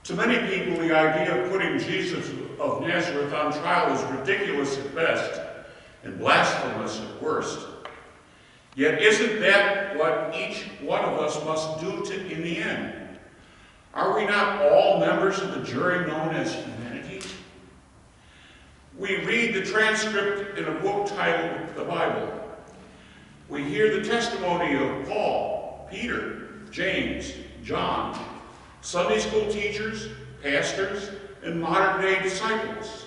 To many people, the idea of putting Jesus of Nazareth on trial is ridiculous at best and blasphemous at worst. Yet isn't that what each one of us must do in the end? Are we not all members of the jury known as humanity? We read the transcript in a book titled the Bible. We hear the testimony of Paul, Peter, James, John, Sunday school teachers, pastors, and modern-day disciples.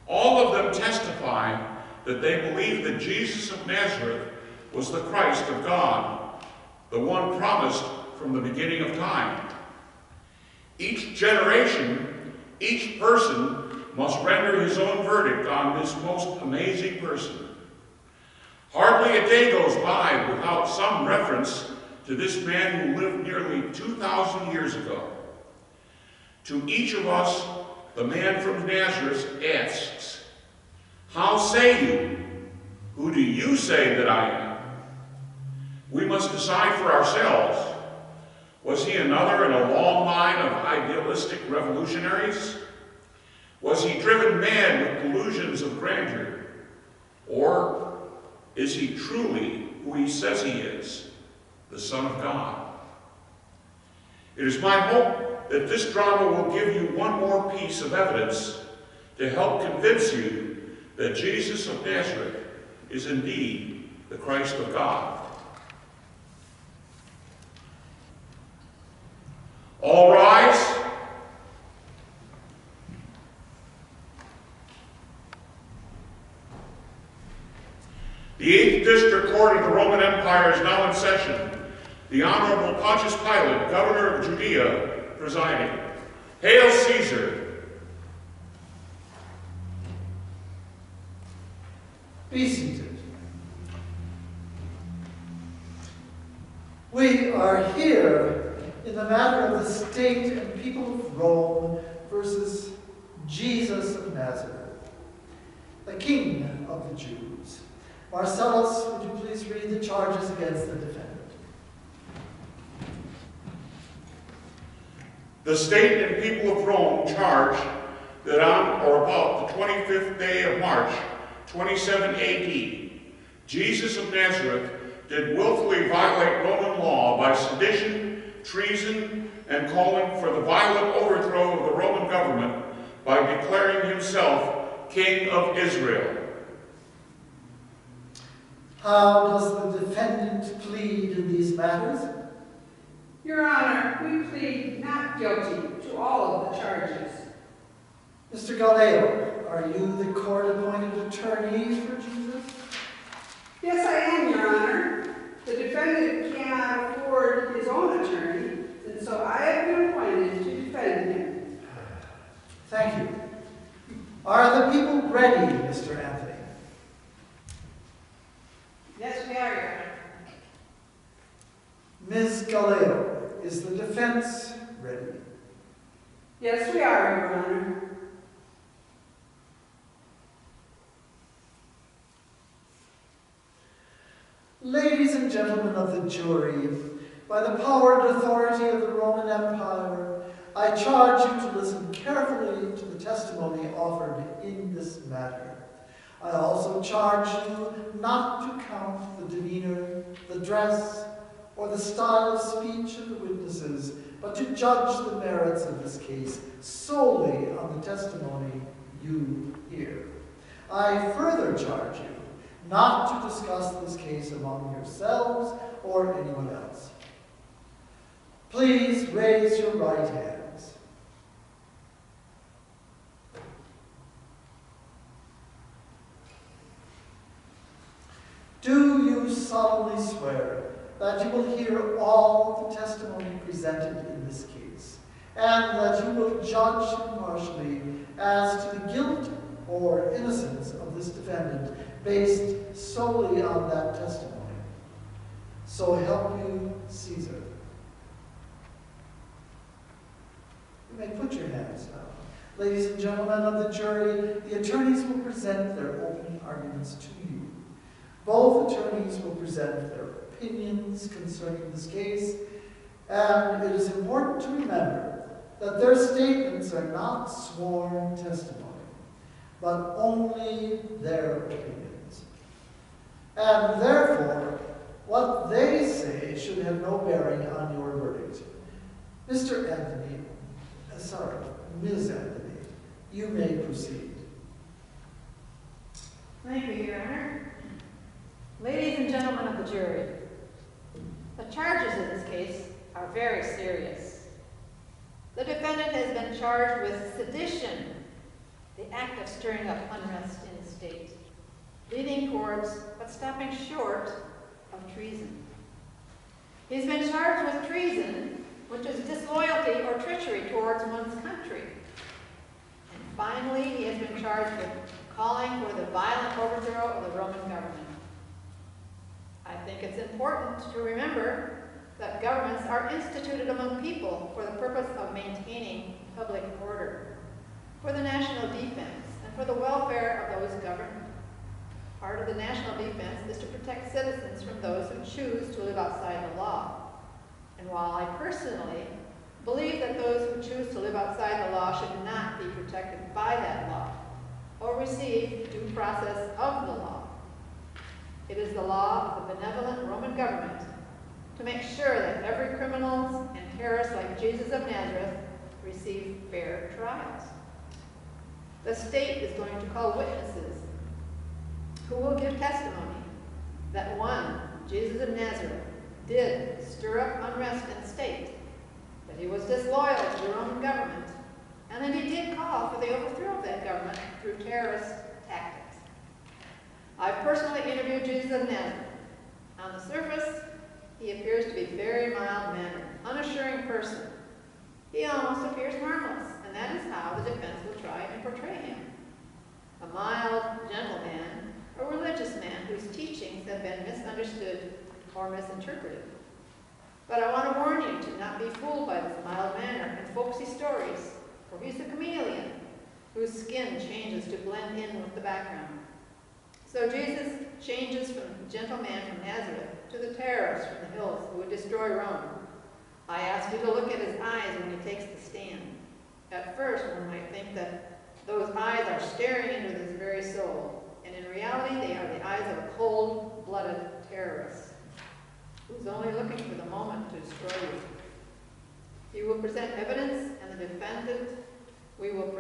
All of them testify that they believe that Jesus of Nazareth was the Christ of God, the one promised from the beginning of time. Each generation, each person must render his own verdict on this most amazing person. Hardly a day goes by without some reference to this man who lived nearly 2,000 years ago. To each of us, the man from Nazareth asks, "How say you? Who do you say that I am?" We must decide for ourselves. Was he another in a long line of idealistic revolutionaries? Was he driven mad with delusions of grandeur? Or is he truly who he says he is, the Son of God? It is my hope that this drama will give you one more piece of evidence to help convince you that Jesus of Nazareth is indeed the Christ of God. All rise. The 8th District Court of the Roman Empire is now in session. The Honorable Pontius Pilate, Governor of Judea, presiding. Hail Caesar! Be seated. We are here in the matter of the state and people of Rome versus Jesus of Nazareth, the King of the Jews. Marcellus, would you please read the charges against the defendant? The state and people of Rome charge that on or about the 25th day of March, 27 AD, Jesus of Nazareth did willfully violate Roman law by sedition, treason, and calling for the violent overthrow of the Roman government by declaring himself King of Israel. How does the defendant plead in these matters? Your Honor, we plead not guilty to all of the charges. Mr. Galileo, are you the court-appointed attorney for Jesus? Yes, I am, Your Honor. The defendant cannot afford his own attorney, and so I have been appointed to defend him. Thank you. Are the people ready, Mr. Anthony? Yes, we are, Your Honor. Ms. Galileo, is the defense ready? Yes, we are, Your Honor. Ladies and gentlemen of the jury, by the power and authority of the Roman Empire, I charge you to listen carefully to the testimony offered in this matter. I also charge you not to count the demeanor, the dress, or the style of speech of the witnesses, but to judge the merits of this case solely on the testimony you hear. I further charge you not to discuss this case among yourselves or anyone else. Please raise your right hands. Do you solemnly swear that you will hear all the testimony presented in this case, and that you will judge impartially as to the guilt or innocence of this defendant based solely on that testimony? So help you, Caesar. You may put your hands down. Ladies and gentlemen of the jury, the attorneys will present their opening arguments to you. Both attorneys will present their opinions concerning this case, and it is important to remember that their statements are not sworn testimony, but only their opinions. And therefore, what they say should have no bearing on your verdict. Ms. Anthony, you may proceed. Thank you, Your Honor. Ladies and gentlemen of the jury, the charges in this case are very serious. The defendant has been charged with sedition, the act of stirring up unrest in the state, leading towards, but stopping short, of treason. He's been charged with treason, which is disloyalty or treachery towards one's country. And finally, he has been charged with calling for the violent overthrow of the Roman government. I think it's important to remember that governments are instituted among people for the purpose of maintaining public order, for the national defense, and for the welfare of those governed. Part of the national defense is to protect citizens from those who choose to live outside the law. And while I personally believe that those who choose to live outside the law should not be protected by that law or receive due process of the law, it is the law of the benevolent Roman government to make sure that every criminal and terrorist like Jesus of Nazareth receive fair trials. The state is going to call witnesses who will give testimony that one, Jesus of Nazareth, did stir up unrest in the state, that he was disloyal to the Roman government, and that he did call for the overthrow of that government through terrorist tactics. I personally interviewed Jesus of Nazareth. On the surface, he appears to be a very mild-mannered, unassuring person. He almost appears harmless, and that is how the defense will try and portray him. A mild, gentle man, a religious man whose teachings have been misunderstood or misinterpreted. But I want to warn you to not be fooled by this mild manner and folksy stories, for he's a chameleon whose skin changes to blend in with the background. So Jesus changes from the gentle man from Nazareth to the terrorist from the hills who would destroy Rome. I ask you to look at his eyes when he takes the stand. At first, one might think that those eyes are staring into his very soul, and in reality, they are the eyes of a cold-blooded terrorist who's only looking for the moment to destroy you. He will present evidence, and the defendant, we will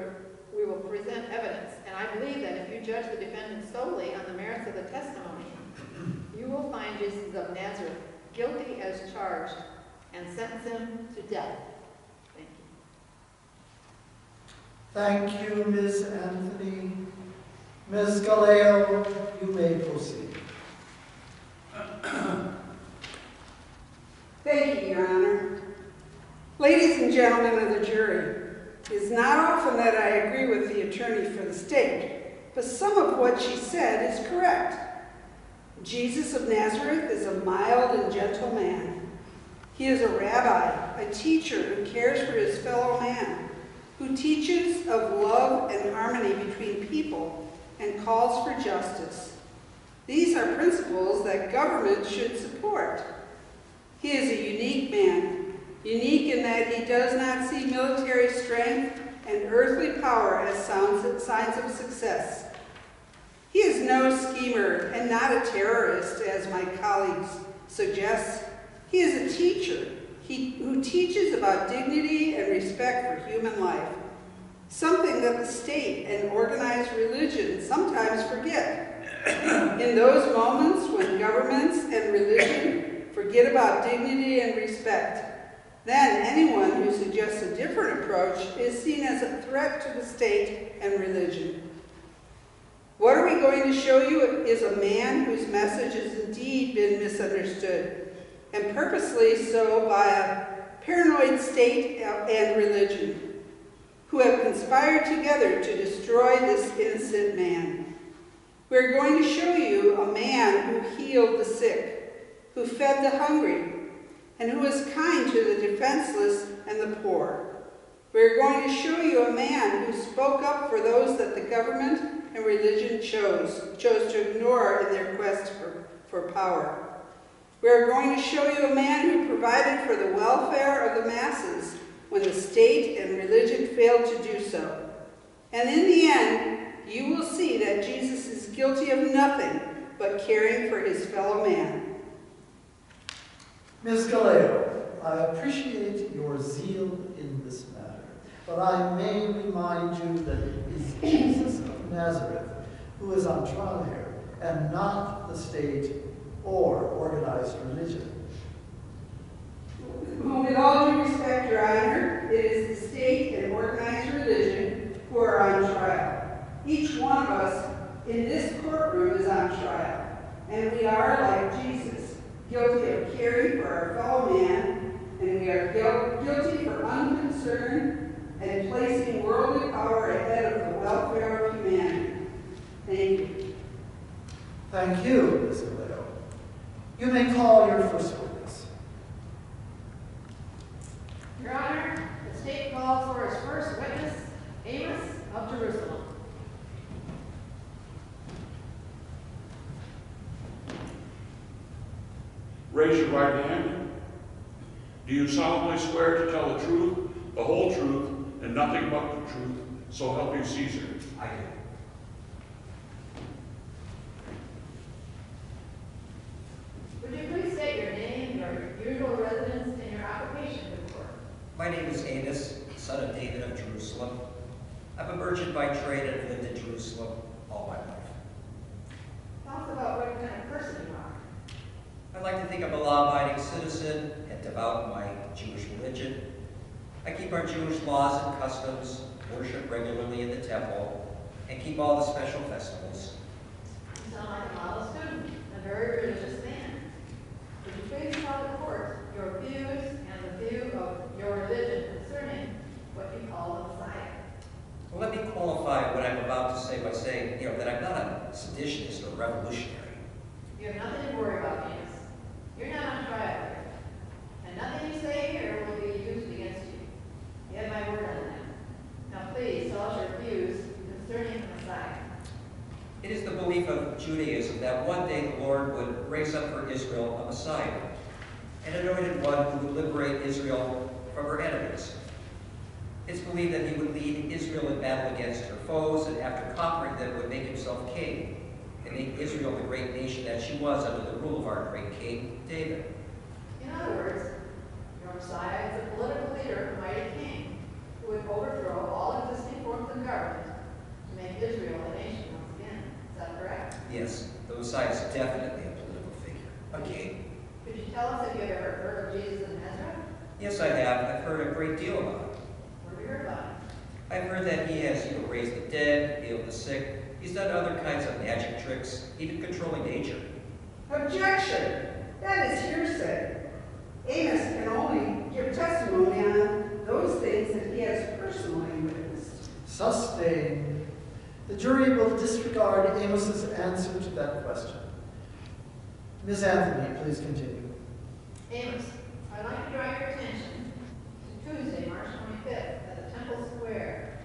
present evidence, and I believe that if you judge the defendant solely on the merits of the testimony, you will find Jesus of Nazareth guilty as charged and sentence him to death. Thank you. Thank you, Ms. Anthony. Ms. Galeo, you may proceed. Thank you, Your Honor. Ladies and gentlemen of the jury, it is not often that I agree with the attorney for the state, but some of what she said is correct. Jesus of Nazareth is a mild and gentle man. He is a rabbi, a teacher who cares for his fellow man, who teaches of love and harmony between people and calls for justice. These are principles that government should support. He is a unique man, unique in that he does not see military strength and earthly power as signs of success. He is no schemer and not a terrorist, as my colleagues suggest. He is a teacher who teaches about dignity and respect for human life, something that the state and organized religion sometimes forget. In those moments when governments and religion forget about dignity and respect, then anyone who suggests a different approach is seen as a threat to the state and religion. What are we going to show you is a man whose message has indeed been misunderstood, and purposely so by a paranoid state and religion, who have conspired together to destroy this innocent man. We're going to show you a man who healed the sick, who fed the hungry, and who was kind to the defenseless and the poor. We're going to show you a man who spoke up for those that the government and religion chose to ignore in their quest for power. We're going to show you a man who provided for the welfare of the masses when the state and religion failed to do so. And in the end, you will see that Jesus is guilty of nothing but caring for his fellow man. Ms. Galeo, I appreciate your zeal in this matter, but I may remind you that it is Jesus of Nazareth who is on trial here, and not the state or organized religion. With all due respect, Your Honor, it is the state and organized religion who are on trial. Each one of us in this courtroom is on trial, and we are, like Jesus, guilty of caring for our fellow man, and we are guilty for unconcern and placing worldly power ahead of the welfare of humanity. Thank you. Thank you, Ms. Galeo. You may call your first witness. Your Honor, the state calls for its first witness, Amos of Jerusalem. Raise your right hand. Do you solemnly swear to tell the truth, the whole truth, and nothing but the truth, so help you Caesar? I do. Would you please state your name, your usual residence, and your occupation before? My name is Amos, son of David of Jerusalem. I'm a merchant by trade and have lived in Jerusalem all my life. Tell us about what kind of person you are. I like to think I'm a law-abiding citizen and devout in my Jewish religion. I keep our Jewish laws and customs, worship regularly in the temple, and keep all the special festivals. You sound like a model student, a very religious man. Would you please tell the court your views and the view of your religion concerning what you call the Messiah? Well, let me qualify what I'm about to say by saying, that I'm not a seditionist or revolutionary. You have nothing to worry about, Amos. You're not on trial here, and nothing you say here will be used against you. You have my word on that. Now please tell us your views concerning the Messiah. It is the belief of Judaism that one day the Lord would raise up for Israel a Messiah, an anointed one who would liberate Israel from her enemies. It's believed that he would lead Israel in battle against her foes, and after conquering them would make himself king, and make Israel the great nation that she was under the rule of our great king, David. In other words, your Messiah is a political leader, a mighty king, who would overthrow all existing forms of government to make Israel a nation once again. Is that correct? Yes, the Messiah is definitely a political figure, a king. Could you tell us if you have ever heard of Jesus of Nazareth? Yes, I have. I've heard a great deal about him. What have you heard about him? I've heard that he has raised the dead, healed the sick. He's done other kinds of magic tricks, even controlling nature. Objection! That is hearsay. Amos can only give testimony on those things that he has personally witnessed. Sustained. The jury will disregard Amos's answer to that question. Ms. Anthony, please continue. Amos, I'd like to draw your attention to Tuesday, March 25th, at the Temple Square.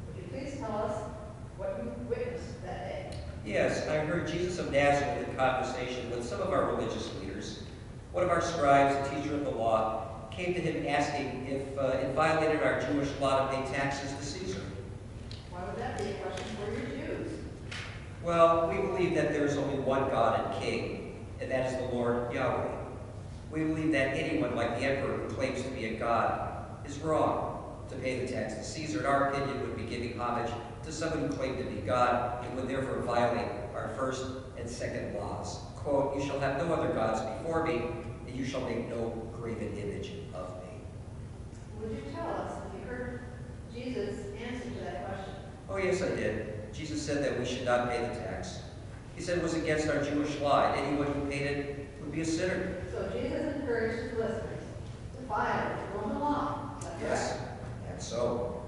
Would you please tell us what you witnessed that day? Yes, I heard Jesus of Nazareth in conversation with some of our religious leaders. One of our scribes, a teacher of the law, came to him asking if it violated our Jewish law to pay taxes to Caesar. Why would that be a question for your Jews? Well, we believe that there is only one God and King, and that is the Lord Yahweh. We believe that anyone like the emperor who claims to be a god is wrong. To pay the tax to Caesar, in our opinion, would be giving homage to someone who claimed to be God and would therefore violate our first and second laws. Quote, "You shall have no other gods before me, and you shall make no graven image of me." Would you tell us if you heard Jesus' answer to that question? Oh, yes, I did. Jesus said that we should not pay the tax. He said it was against our Jewish law, and anyone who paid it would be a sinner. So Jesus encouraged his listeners to violate the Roman law. Is that Yes, correct? and so.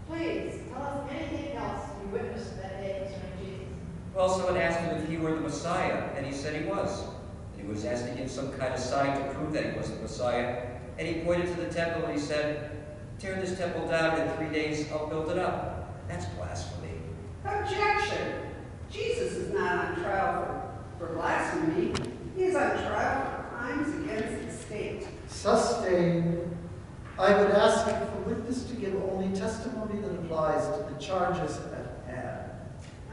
Please tell us anything else you witnessed that day concerning Jesus. Well, someone asked him if he were the Messiah, and he said he was. And he was asked to give some kind of sign to prove that he was the Messiah. And he pointed to the temple and he said, "Tear this temple down, and in 3 days I'll build it up." That's blasphemy. Objection! Jesus is not on trial for blasphemy. He is on trial for crimes against the state. Sustained. I would ask for witness to give only testimony that applies to the charges at hand.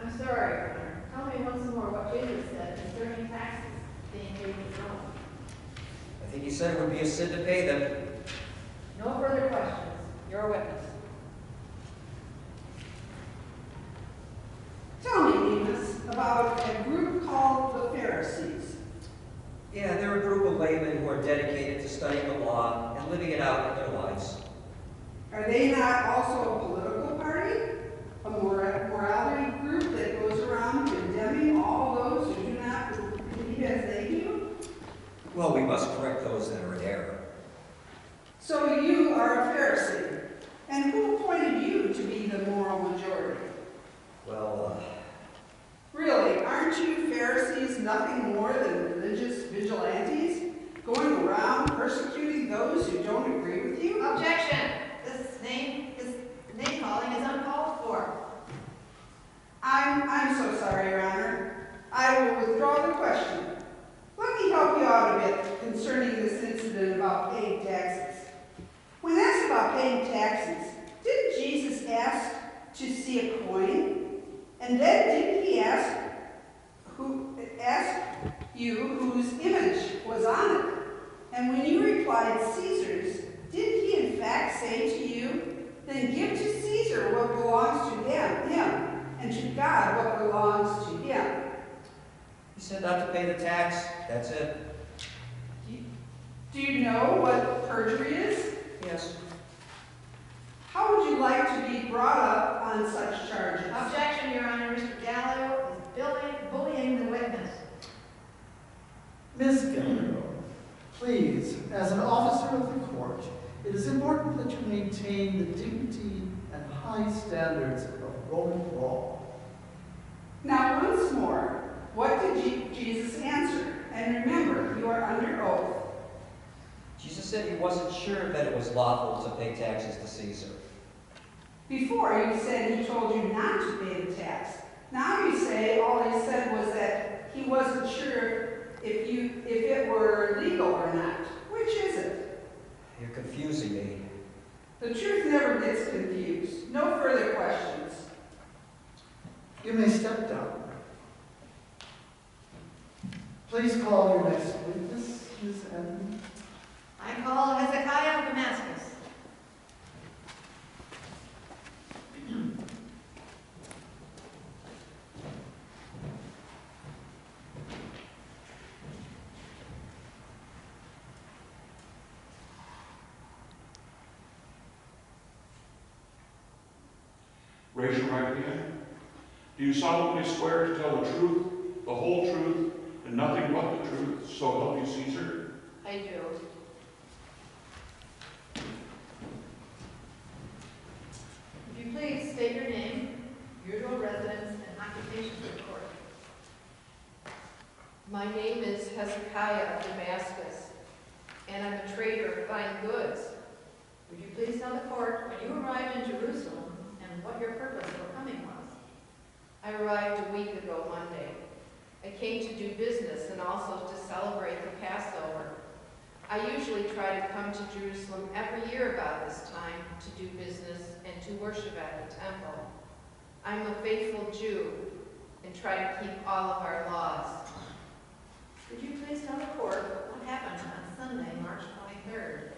I'm sorry, Your Honor. Tell me once more what Jesus said concerning taxes being paid to Rome. I think he said it would be a sin to pay them. No further questions. You're a witness. Tell me, Amos, about a group called the Pharisees. Yeah, they're a group of laymen who are dedicated to studying the law and living it out in their lives. Are they not also a political party? A morality group that goes around condemning all those who do not believe as they do? Well, we must correct those that are in error. So you are a Pharisee. And who appointed you to be the moral majority? Well, Really, aren't you Pharisees nothing more than religious vigilantes, going around persecuting those who don't agree with you? Objection! This name calling is uncalled for. I'm so sorry, Your Honor. I will withdraw the question. Let me help you out a bit concerning this incident about paying taxes. When asked about paying taxes, didn't Jesus ask to see a coin? And then didn't he ask you whose image was on it? And when you replied Caesar's, didn't he in fact say to you, then give to Caesar what belongs to him, and to God what belongs to him? he said not to pay the tax. That's it. Do you know what perjury is? Yes. How would you like to be brought up on such charges? Objection, Your Honor. Mr. Gallo is bullying the witness. Ms. Gallo, please, as an officer of the court, it is important that you maintain the dignity and high standards of Roman law. Now, once more, what did Jesus answer? And remember, you are under oath. Jesus said he wasn't sure that it was lawful to pay taxes to Caesar. Before, you said he told you not to pay the tax. Now you say all he said was that he wasn't sure if it were legal or not. Which is it? You're confusing me. The truth never gets confused. No further questions. You may step down. Please call your next witness, Ms. Edmund. I call Hezekiah of Damascus. Raise your right hand. Do you solemnly swear to tell the truth, the whole truth, and nothing but the truth, so help you Caesar? I do. If you please state your name, usual residence, and occupation for the court. My name is Hezekiah of Damascus, and I'm a trader of fine goods. Would you please tell the court when you arrived in Jerusalem and what your purpose for coming was? I arrived a week ago Monday. I came to do business and also to celebrate the Passover. I usually try to come to Jerusalem every year about this time to do business and to worship at the temple. I'm a faithful Jew and try to keep all of our laws. Could you please tell the court what happened on Sunday, March 23rd?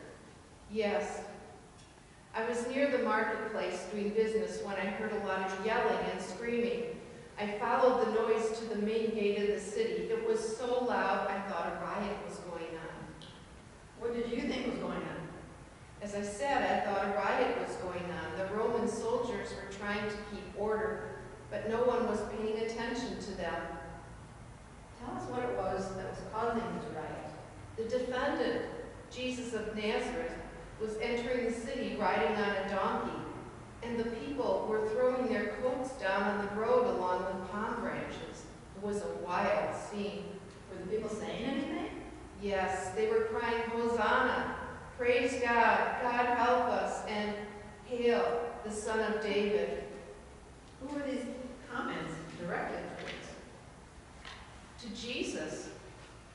Yes. I was near the marketplace doing business when I heard a lot of yelling and screaming. I followed the noise to the main gate of the city. It was so loud I thought a riot was going on. What did you think was going on? As I said, I thought a riot was going on. The Roman soldiers were trying to keep order, but no one was paying attention to them. Tell us what it was that was causing this riot. The defendant, Jesus of Nazareth, was entering the city riding on a donkey, and the people were throwing their coats down on the road along the palm branches. It was a wild scene. Were the people saying anything? Yes, they were crying, Hosanna, praise God, God help us, and hail the Son of David. Who were these comments directed towards? To Jesus,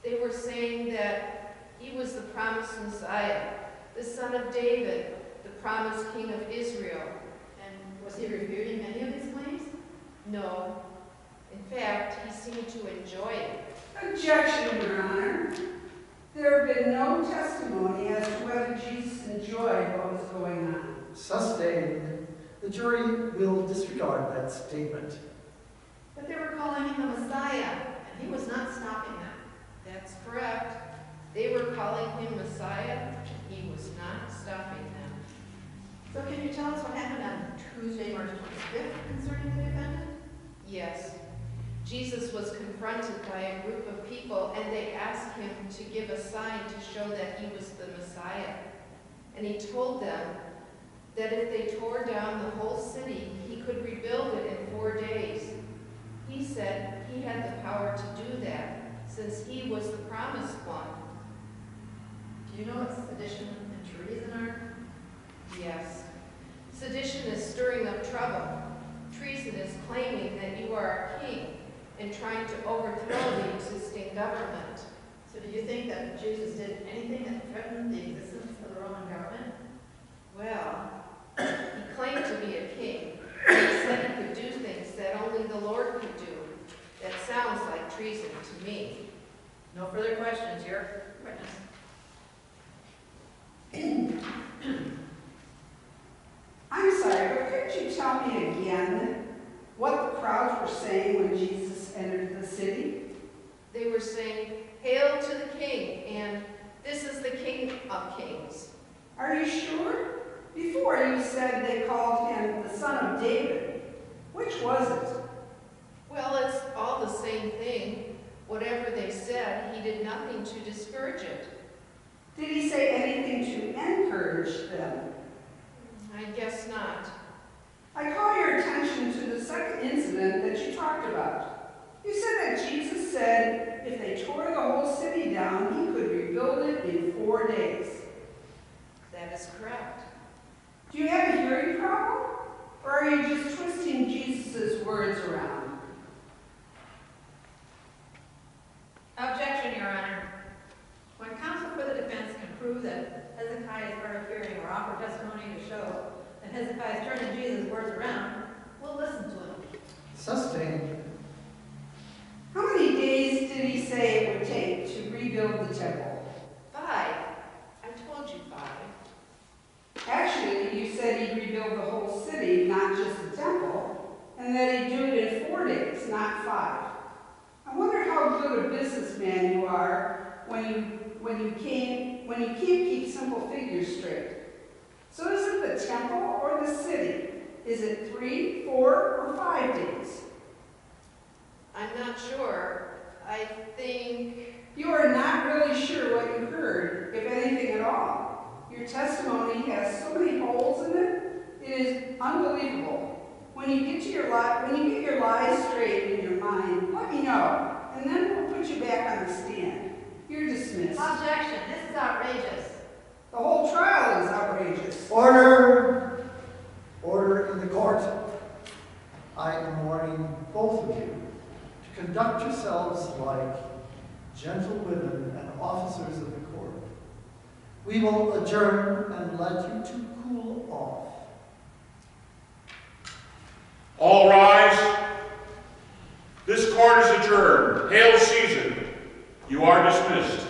they were saying that he was the promised Messiah, the son of David, the promised king of Israel. And was he refuting any of these claims? No. In fact, he seemed to enjoy it. Objection, Your Honor. There have been no testimony as to whether Jesus enjoyed what was going on. Sustained. The jury will disregard that statement. But they were calling him the Messiah, and he was not stopping them. That's correct. They were calling him Messiah, and he was not stopping them. So can you tell us what happened on Tuesday, March 25th concerning the defendant? Yes. Jesus was confronted by a group of people, and they asked him to give a sign to show that he was the Messiah. And he told them that if they tore down the whole city, he could rebuild it in 4 days. He said he had the power to do that, since he was the promised one. Do you know what sedition and treason are? Yes. Sedition is stirring up trouble. Treason is claiming that you are a king and trying to overthrow the existing government. So do you think that Jesus did anything that threatened the existence of the Roman government? Well, he claimed to be a king. He said he could do things that only the Lord could do. That sounds like treason to me. No further questions, your witness. I'm sorry, but could you tell me again what the crowds were saying when Jesus entered the city? They were saying, "Hail to the king," and "This is the King of Kings." Are you sure? Before you said they called him the son of David. Which was it? Well, it's all the same thing. Whatever they said, he did nothing to discourage it. Did he say anything to encourage them? I guess not. I call your attention to the second incident that you talked about. You said that Jesus said if they tore the whole city down, he could rebuild it in 4 days. That is correct. Do you have a hearing problem? Or are you just twisting Jesus' words around? Objection, Your Honor. When counsel for the defense can prove that Hezekiah is hard of hearing or offer testimony to show that Hezekiah is turning Jesus' words around, we'll listen to him. Sustained. How many days did he say it would take to rebuild the temple? 5. I told you 5. Actually, you said he'd rebuild the whole city, not just the temple, and that he'd do it in 4 days, not 5. I wonder how good a businessman you are when you can't keep simple figures straight. So is it the temple or the city? Is it 3, 4, or 5 days? I'm not sure. I think... You are not really sure what you heard, if anything at all. Your testimony has so many holes in it, it is unbelievable. When you get your lies straight in your mind, let me know, and then we'll put you back on the stand. You're dismissed. Objection, this is outrageous. The whole trial is outrageous. Order! Order in the court. I am warning both of you to conduct yourselves like gentlewomen and officers of the court. We will adjourn and let you two cool off. All rise. This court is adjourned. Hail Caesar. You are dismissed.